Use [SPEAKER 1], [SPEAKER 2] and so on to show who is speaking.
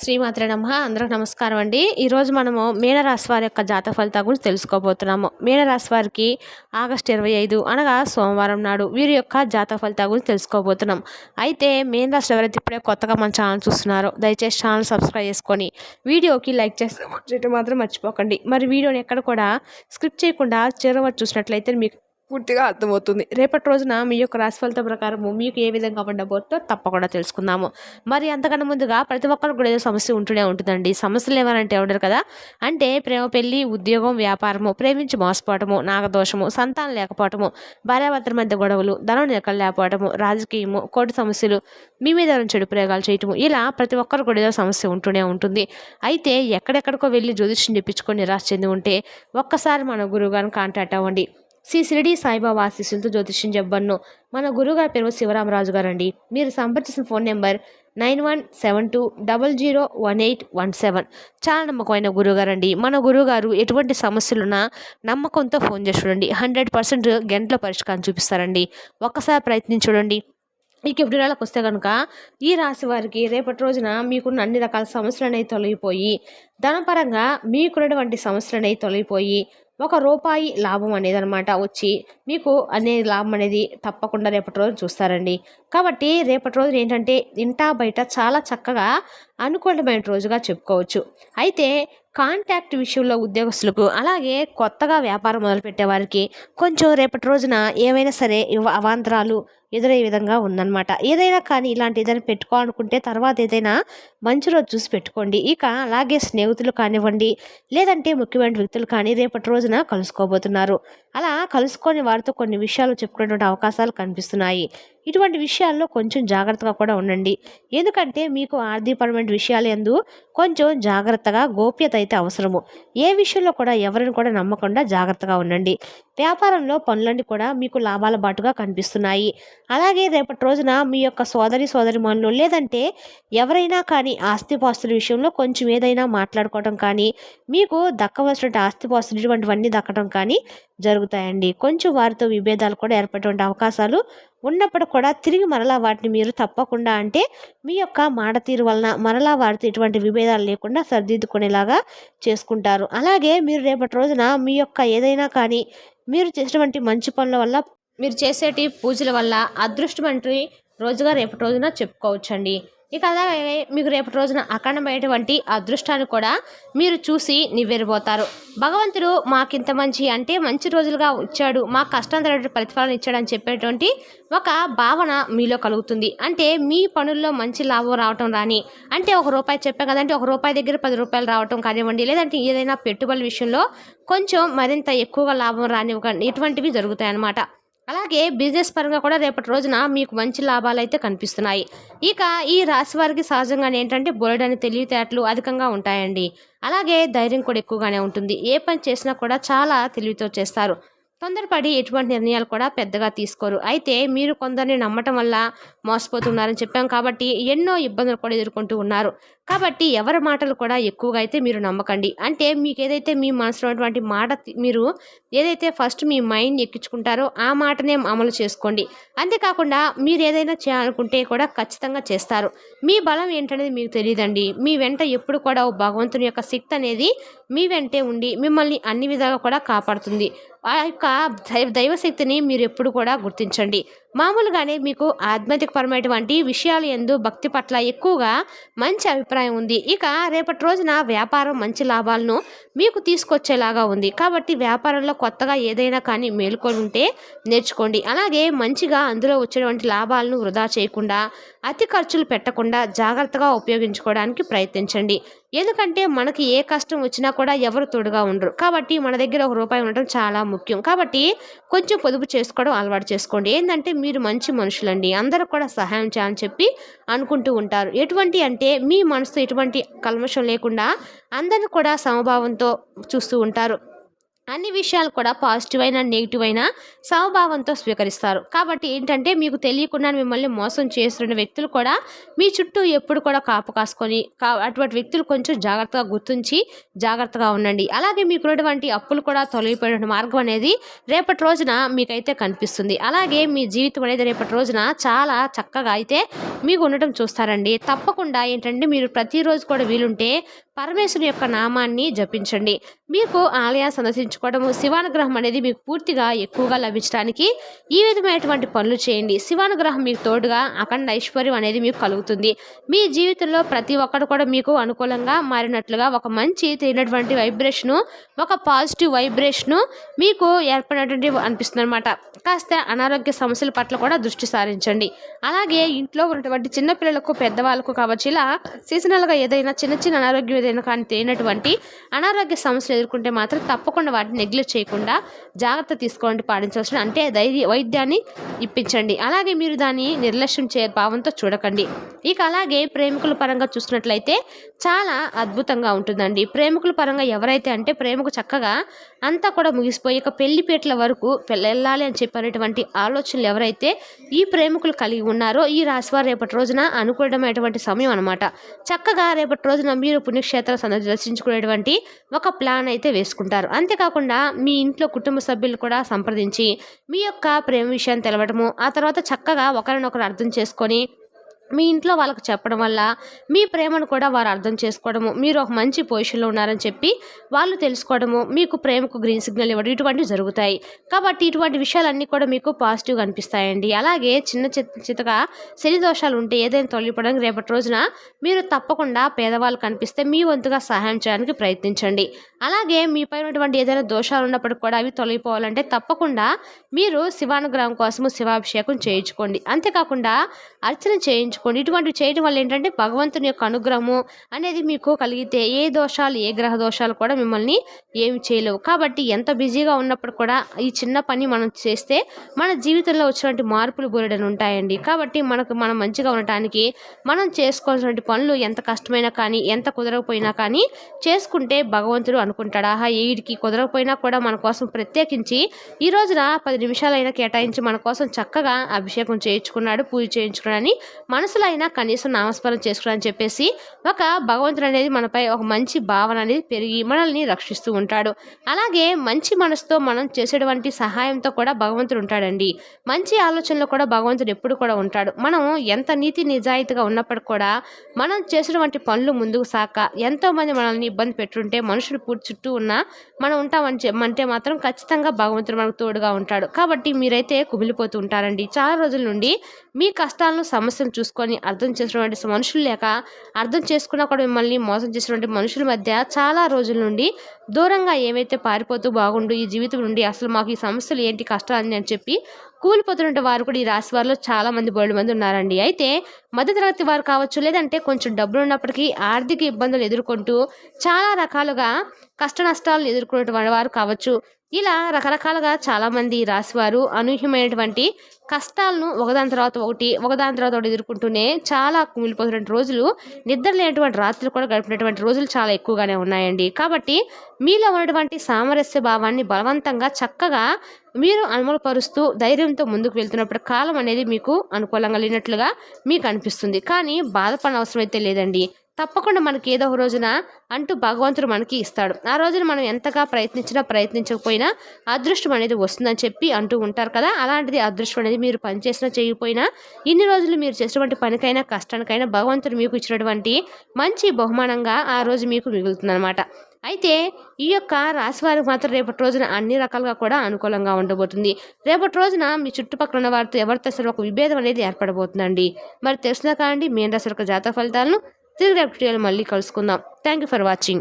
[SPEAKER 1] శ్రీమాత్రే నమః. అందరికి నమస్కారం అండి. ఈరోజు మనము మీనరాశి వారి యొక్క జాతక ఫలితాల గురించి తెలుసుకోబోతున్నాము. మీనరాశి వారికి ఆగస్టు 25 అనగా సోమవారం నాడు వీరి యొక్క జాతక ఫలితాల గురించి తెలుసుకోబోతున్నాం. అయితే మీనరాశి ఎవరైతే ఇప్పుడే కొత్తగా మన ఛానల్ చూస్తున్నారో దయచేసి ఛానల్ సబ్స్క్రైబ్ చేసుకొని వీడియోకి లైక్ చేయడం మాత్రం మర్చిపోకండి. మరి వీడియోని ఎక్కడ కూడా స్క్రిప్ట్ చేయకుండా చివరి వరకు చూసినట్లయితే మీకు పూర్తిగా అర్థమవుతుంది. రేపటి రోజున మీ యొక్క రాశి ఫలితం ప్రకారము మీకు ఏ విధంగా ఉండబోతుందో తప్పకుండా తెలుసుకుందాము. మరి అంతకన్నా ముందుగా ప్రతి ఒక్కరికి కూడా ఏదో సమస్య ఉంటూనే ఉంటుందండి. సమస్యలు ఏమనంటే ఉండరు కదా, అంటే ప్రేమ, పెళ్లి, ఉద్యోగం, వ్యాపారము, ప్రేమించి మోసపోవటము, నాగదోషము, సంతానం లేకపోవటము, భార్యాభర్తల మధ్య గొడవలు, ధనం నిలకడ లేకపోవటము, రాజకీయము, కోర్టు సమస్యలు, మీ మీద చెడు ప్రయోగాలు చేయటము, ఇలా ప్రతి ఒక్కరు కూడా ఏదో సమస్య ఉంటూనే ఉంటుంది. అయితే ఎక్కడెక్కడికో వెళ్ళి జ్యోతిష్యం చెప్పించుకొని నిరాశ చెంది ఉంటే ఒక్కసారి మన గురువు గారిని కాంటాక్ట్ అవ్వండి. శ్రీ షిరిడి సాయిబాబా ఆశీస్సులతో జ్యోతిష్యం చెప్పబడును. మన గురువుగారి పేరు శివరామరాజు గారండి. మీరు సంప్రదించిన ఫోన్ నెంబర్ 9172001817. చాలా నమ్మకమైన గురువుగారండి. మన గురువుగారు ఎటువంటి సమస్యలున్నా నమ్మకంతో ఫోన్ చేసి చూడండి, 100% గంటలో పరిష్కారం చూపిస్తారండి. ఒక్కసారి ప్రయత్నించి చూడండి. ఇక వివరాలకు వస్తే కనుక ఈ రాశి వారికి రేపటి రోజున మీకున్న అన్ని రకాల సమస్యలు అనేవి తొలగిపోయి, ధనపరంగా మీకున్నటువంటి సమస్యలు అనేవి తొలగిపోయి ₹1 లాభం అనేది అనమాట వచ్చి మీకు అనే లాభం అనేది తప్పకుండా రేపటి రోజు చూస్తారండి. కాబట్టి రేపటి రోజున ఏంటంటే ఇంటా బయట చాలా చక్కగా అనుకూలమైన రోజుగా చెప్పుకోవచ్చు. అయితే కాంటాక్ట్ విషయంలో ఉద్యోగస్తులకు, అలాగే కొత్తగా వ్యాపారం మొదలుపెట్టే వారికి కొంచెం రేపటి రోజున ఏమైనా సరే అవాంతరాలు ఎదురయ్యే విధంగా ఉందన్నమాట. ఏదైనా కానీ ఇలాంటి ఏదైనా పెట్టుకోవాలనుకుంటే తర్వాత ఏదైనా మంచి రోజు చూసి పెట్టుకోండి. ఇక అలాగే స్నేహితులు కానివ్వండి, లేదంటే ముఖ్యమైన వ్యక్తులు కానీ రేపటి రోజున కలుసుకోబోతున్నారు. అలా కలుసుకొని వారితో కొన్ని విషయాలు చెప్పుకునేటువంటి అవకాశాలు కనిపిస్తున్నాయి. ఇటువంటి విషయాల్లో కొంచెం జాగ్రత్తగా కూడా ఉండండి. ఎందుకంటే మీకు ఆర్థికపరమైన విషయాలు యందు కొంచెం జాగ్రత్తగా గోప్యత అయితే అవసరము. ఏ విషయంలో కూడా ఎవరిని కూడా నమ్మకుండా జాగ్రత్తగా ఉండండి. వ్యాపారంలో పనులన్నీ కూడా మీకు లాభాల బాటుగా కనిపిస్తున్నాయి. అలాగే రేపటి రోజున మీ యొక్క సోదరిమణులు, లేదంటే ఎవరైనా కానీ ఆస్తిపాస్తుల విషయంలో కొంచెం ఏదైనా మాట్లాడుకోవడం కానీ, మీకు దక్కవలసినటువంటి ఆస్తిపాస్తులు ఇటువంటివన్నీ దక్కడం కానీ జరుగుతాయండి. కొంచెం వారితో విభేదాలు కూడా ఏర్పడేటువంటి అవకాశాలు ఉన్నప్పుడు కూడా తిరిగి మరలా వాటిని మీరు తప్పకుండా, అంటే మీ యొక్క మాట తీరు వలన మరలా వారితో ఎటువంటి విభేదాలు లేకుండా సరిదిద్దుకునేలాగా చేసుకుంటారు. అలాగే మీరు రేపటి రోజున మీ యొక్క ఏదైనా కానీ మీరు చేసినటువంటి మంచి పనుల వల్ల, మీరు చేసేటి పూజల వల్ల అదృష్టవంటి రోజుగా రేపటి రోజున చెప్పుకోవచ్చండి. ఇక అలాగే మీకు రేపటి రోజున అఖండమైనటువంటి అదృష్టాన్ని కూడా మీరు చూసి నివ్వెరబోతారు. భగవంతుడు మాకింత మంచి రోజులుగా ఇచ్చాడు, మా కష్టం తగ్గ ప్రతిఫలాన్ని ఇచ్చాడని చెప్పేటువంటి ఒక భావన మీలో కలుగుతుంది. అంటే మీ పనుల్లో మంచి లాభం రావటం రాని, అంటే ₹1 చెప్పాం కదంటే ₹1 దగ్గర ₹10 రావటం కానివ్వండి, లేదంటే ఏదైనా పెట్టుబడి విషయంలో కొంచెం మరింత ఎక్కువగా లాభం రానివ్వకండి, ఇటువంటివి జరుగుతాయి అన్నమాట. అలాగే బిజినెస్ పరంగా కూడా రేపటి రోజున మీకు మంచి లాభాలు అయితే కనిపిస్తున్నాయి. ఇక ఈ రాశి వారికి సహజంగానే ఏంటంటే బోలెడని తెలివితేటలు అధికంగా ఉంటాయండి. అలాగే ధైర్యం కూడా ఎక్కువగానే ఉంటుంది. ఏ పని చేసినా కూడా చాలా తెలివితో చేస్తారు. తొందరపడి ఎటువంటి నిర్ణయాలు కూడా పెద్దగా తీసుకోరు. అయితే మీరు కొందరిని నమ్మటం వల్ల మోసపోతున్నారని చెప్పాం కాబట్టి ఎన్నో ఇబ్బందులు కూడా ఎదుర్కొంటూ ఉన్నారు. కాబట్టి ఎవరి మాటలు కూడా ఎక్కువగా అయితే మీరు నమ్మకండి. అంటే మీకు ఏదైతే మీ మనసులో ఉన్నటువంటి మాట మీరు ఏదైతే ఫస్ట్ మీ మైండ్ ఎక్కించుకుంటారో ఆ మాటనే అమలు చేసుకోండి. అంతేకాకుండా మీరు ఏదైనా చేయాలనుకుంటే కూడా ఖచ్చితంగా చేస్తారు. మీ బలం ఏంటనేది మీకు తెలియదండి. మీ వెంట ఎప్పుడు కూడా ఓ భగవంతుని యొక్క శక్తి అనేది మీ వెంటే ఉండి మిమ్మల్ని అన్ని విధాలుగా కూడా కాపాడుతుంది. ఆ యొక్క దైవశక్తిని మీరు ఎప్పుడు కూడా గుర్తించండి. మామూలుగానే మీకు ఆధ్యాత్మికపరమైనటువంటి విషయాలు యందు భక్తి పట్ల ఎక్కువగా మంచి అభిప్రాయం ఉంది. ఇక రేపటి రోజున వ్యాపారం మంచి లాభాలను మీకు తీసుకొచ్చేలాగా ఉంది. కాబట్టి వ్యాపారంలో కొత్తగా ఏదైనా కానీ మేలుకొని ఉంటే నేర్చుకోండి. అలాగే మంచిగా అందులో వచ్చేటువంటి లాభాలను వృధా చేయకుండా, అతి ఖర్చులు పెట్టకుండా జాగ్రత్తగా ఉపయోగించుకోవడానికి ప్రయత్నించండి. ఎందుకంటే మనకి ఏ కష్టం వచ్చినా కూడా ఎవరు తోడుగా ఉండరు. కాబట్టి మన దగ్గర ₹1 ఉండటం చాలా ముఖ్యం. కాబట్టి కొంచెం పొదుపు చేసుకోవడం అలవాటు చేసుకోండి. ఏంటంటే మీరు మంచి మనుషులండి, అందరూ కూడా సహాయం చేయాలని చెప్పి అనుకుంటూ ఉంటారు. ఎటువంటి అంటే మీ మనసుతో ఎటువంటి కల్మషం లేకుండా అందరిని కూడా సమభావంతో చూస్తూ ఉంటారు. అన్ని విషయాలు కూడా పాజిటివ్ అయినా నెగిటివ్ అయినా సమభావంతో స్వీకరిస్తారు. కాబట్టి ఏంటంటే మీకు తెలియకుండా మిమ్మల్ని మోసం చేస్తున్న వ్యక్తులు కూడా మీ చుట్టూ ఎప్పుడు కూడా కాపు కాసుకొని అటువంటి వ్యక్తులు కొంచెం జాగ్రత్తగా గుర్తించి జాగ్రత్తగా ఉండండి. అలాగే మీకున్నటువంటి అప్పులు కూడా తొలగిపోయిన మార్గం అనేది రేపటి రోజున మీకైతే కనిపిస్తుంది. అలాగే మీ జీవితం అనేది రేపటి రోజున చాలా చక్కగా అయితే మీకు ఉండటం చూస్తారండి. తప్పకుండా ఏంటంటే మీరు ప్రతిరోజు కూడా వీలుంటే పరమేశ్వరుని యొక్క నామాన్ని జపించండి. మీకు ఆలయాన్ని సందర్శించుకోవడము, శివానుగ్రహం అనేది మీకు పూర్తిగా ఎక్కువగా లభించడానికి ఈ విధమైనటువంటి పనులు చేయండి. శివానుగ్రహం మీకు తోడుగా అఖండ ఐశ్వర్యం అనేది మీకు కలుగుతుంది. మీ జీవితంలో ప్రతి ఒక్కరు కూడా మీకు అనుకూలంగా మారినట్లుగా ఒక మంచి తిరిగినటువంటి వైబ్రేషను, ఒక పాజిటివ్ వైబ్రేషను మీకు ఏర్పడినటువంటి అనిపిస్తుంది అనమాట. కాస్త అనారోగ్య సమస్యల పట్ల కూడా దృష్టి సారించండి. అలాగే ఇంట్లో ఉన్నటువంటి చిన్నపిల్లలకు, పెద్దవాళ్ళకు కావచ్చు, ఇలా సీజనల్గా ఏదైనా చిన్న చిన్న అనారోగ్యం ఏదైనా కానీ తేనటువంటి అనారోగ్య సమస్యలు ఎదుర్కొంటే మాత్రం తప్పకుండా వాటిని నెగ్లెక్ట్ చేయకుండా జాగ్రత్త తీసుకోండి. పాటించవలసిన అంటే వైద్యాన్ని ఇప్పించండి. అలాగే మీరు దాన్ని నిర్లక్ష్యం భావంతో చూడకండి. ఇక అలాగే ప్రేమికుల పరంగా చూసుకున్నట్లయితే చాలా అద్భుతంగా ఉంటుందండి. ప్రేమికుల పరంగా ఎవరైతే అంటే ప్రేమకు చక్కగా అంతా కూడా ముగిసిపోయి ఇక పెళ్లిపేటల వరకు వెళ్ళాలి అని చెప్పినటువంటి ఆలోచనలు ఎవరైతే ఈ ప్రేమికులు కలిగి ఉన్నారో ఈ రాశివారు రేపటి రోజున అనుకూలమైనటువంటి సమయం అనమాట. చక్కగా రేపటి రోజున మీరు పుణ్యక్షేత్ర దర్శించుకునేటువంటి ఒక ప్లాన్ అయితే వేసుకుంటారు. అంతేకాకుండా మీ ఇంట్లో కుటుంబ సభ్యులు కూడా సంప్రదించి మీ యొక్క ప్రేమ విషయాన్ని తెలవడము, ఆ తర్వాత చక్కగా ఒకరినొకరు అర్థం చేసుకొని మీ ఇంట్లో వాళ్ళకు చెప్పడం వల్ల మీ ప్రేమను కూడా వారు అర్థం చేసుకోవడము, మీరు ఒక మంచి పొజిషన్లో ఉన్నారని చెప్పి వాళ్ళు తెలుసుకోవడము, మీకు ప్రేమకు గ్రీన్ సిగ్నల్ ఇవ్వడం ఇటువంటివి జరుగుతాయి. కాబట్టి ఇటువంటి విషయాలన్నీ కూడా మీకు పాజిటివ్గా అనిపిస్తాయండి. అలాగే చిన్నగా శని దోషాలు ఉంటే ఏదైనా తొలగిపోవడానికి రేపటి రోజున మీరు తప్పకుండా పేదవాళ్ళు కనిపిస్తే మీ వంతుగా సహాయం చేయడానికి ప్రయత్నించండి. అలాగే మీపై ఉన్నటువంటి ఏదైనా దోషాలు ఉన్నప్పటికీ కూడా అవి తొలగిపోవాలంటే తప్పకుండా మీరు శివానుగ్రహం కోసము శివాభిషేకం చేయించుకోండి. అంతేకాకుండా అర్చన చేయించుకోండి. ఇటువంటివి చేయడం వల్ల ఏంటంటే భగవంతుని యొక్క అనుగ్రహము అనేది మీకు కలిగితే ఏ దోషాలు, ఏ గ్రహ దోషాలు కూడా మిమ్మల్ని ఏమి చేయలేవు. కాబట్టి ఎంత బిజీగా ఉన్నప్పుడు కూడా ఈ చిన్న పని మనం చేస్తే మన జీవితంలో వచ్చినటువంటి మార్పులు బోలెడని ఉంటాయండి. కాబట్టి మనం మంచిగా ఉండటానికి మనం చేసుకోవాల్సినటువంటి పనులు ఎంత కష్టమైనా కానీ, ఎంత కుదరకపోయినా కానీ చేసుకుంటే భగవంతుడు అనుకుంటాడు, ఆహా వీడికి కుదరకపోయినా కూడా మన కోసం ప్రత్యేకించి ఈ రోజున 10 నిమిషాలైనా కేటాయించి మన కోసం చక్కగా అభిషేకం చేయించుకున్నాడు, పూజ చేయించుకున్నాడని మనసులో అయినా కనీసం నామస్మరణ చేసుకోవాలని చెప్పేసి ఒక భగవంతుడు అనేది మనపై ఒక మంచి భావన అనేది పెరిగి మనల్ని రక్షిస్తూ ఉంటాడు. అలాగే మంచి మనసుతో మనం చేసేటువంటి సహాయంతో కూడా భగవంతుడు ఉంటాడండి. మంచి ఆలోచనలో కూడా భగవంతుడు ఎప్పుడు కూడా ఉంటాడు. మనం ఎంత నీతి నిజాయితీగా ఉన్నప్పటికీ కూడా మనం చేసినటువంటి పనులు ముందుకు సాక ఎంతోమంది మనల్ని ఇబ్బంది పెట్టుంటే మనుషులు చుట్టూ ఉన్న మనం ఉంటామంటే మాత్రం ఖచ్చితంగా భగవంతుడు మనకు తోడుగా ఉంటాడు. కాబట్టి మీరైతే కుమిలిపోతూ ఉంటారండి. చాలా రోజుల నుండి మీ కష్టాలను, సమస్యలు చూసుకొని అర్థం చేసినటువంటి మనుషులు లేక అర్థం చేసుకున్నా కూడా మిమ్మల్ని మోసం చేసినటువంటి మనుషుల మధ్య చాలా రోజుల నుండి దూరంగా ఏవైతే పారిపోతూ బాగుండు ఈ జీవితం నుండి అసలు మాకు ఈ సమస్యలు ఏంటి, కష్టాలు అని చెప్పి కూలిపోతున్న వారు కూడా ఈ రాశి వారిలో చాలా మంది బోల్డ్ మంది ఉన్నారండి. అయితే మధ్యతరగతి వారు కావచ్చు, లేదంటే కొంచెం డబ్బులు ఉన్నప్పటికీ ఆర్థిక ఇబ్బందులు ఎదుర్కొంటూ చాలా రకాలుగా కష్ట నష్టాలను ఎదుర్కొనేటువంటి వారు కావచ్చు, ఇలా రకరకాలుగా చాలామంది రాశివారు అనూహ్యమైనటువంటి కష్టాలను ఒకదాని తర్వాత ఒకటి ఎదుర్కొంటూనే చాలా కుమిలిపోతున్న రోజులు, నిద్ర లేనటువంటి రాత్రులు కూడా గడిపినటువంటి రోజులు చాలా ఎక్కువగానే ఉన్నాయండి. కాబట్టి మీలో ఉన్నటువంటి సామరస్య భావాన్ని బలవంతంగా చక్కగా మీరు అమలుపరుస్తూ ధైర్యంతో ముందుకు వెళ్తున్నప్పుడు కాలం అనేది మీకు అనుకూలంగా లేనట్లుగా మీకు అనిపిస్తుంది. కానీ బాధపడిన అవసరం అయితే లేదండి. తప్పకుండా మనకి ఏదో ఒక రోజున అంటూ భగవంతుడు మనకి ఇస్తాడు. ఆ రోజున మనం ఎంతగా ప్రయత్నించకపోయినా అదృష్టం అనేది వస్తుందని చెప్పి అంటూ ఉంటారు కదా. అలాంటిది అదృష్టం అనేది మీరు పనిచేసినా చేయకపోయినా ఇన్ని రోజులు మీరు చేసినటువంటి పనికైనా కష్టానికైనా భగవంతుడు మీకు ఇచ్చినటువంటి మంచి బహుమానంగా ఆ రోజు మీకు మిగులుతుందన్నమాట. అయితే ఈ యొక్క రాశి వారికి మాత్రం రేపటి రోజున అన్ని రకాలుగా కూడా అనుకూలంగా ఉండబోతుంది. రేపటి రోజున మీ చుట్టుపక్కల ఉన్న వారితో ఎవరితో అసలు ఒక విభేదం అనేది ఏర్పడబోతుందండి. మరి తెలిసినా కాండి మీన రాశి యొక్క జాతక ఫలితాలను తిరిగి రేపటి వీడియోలో మళ్ళీ కలుసుకుందాం. Thank you for watching.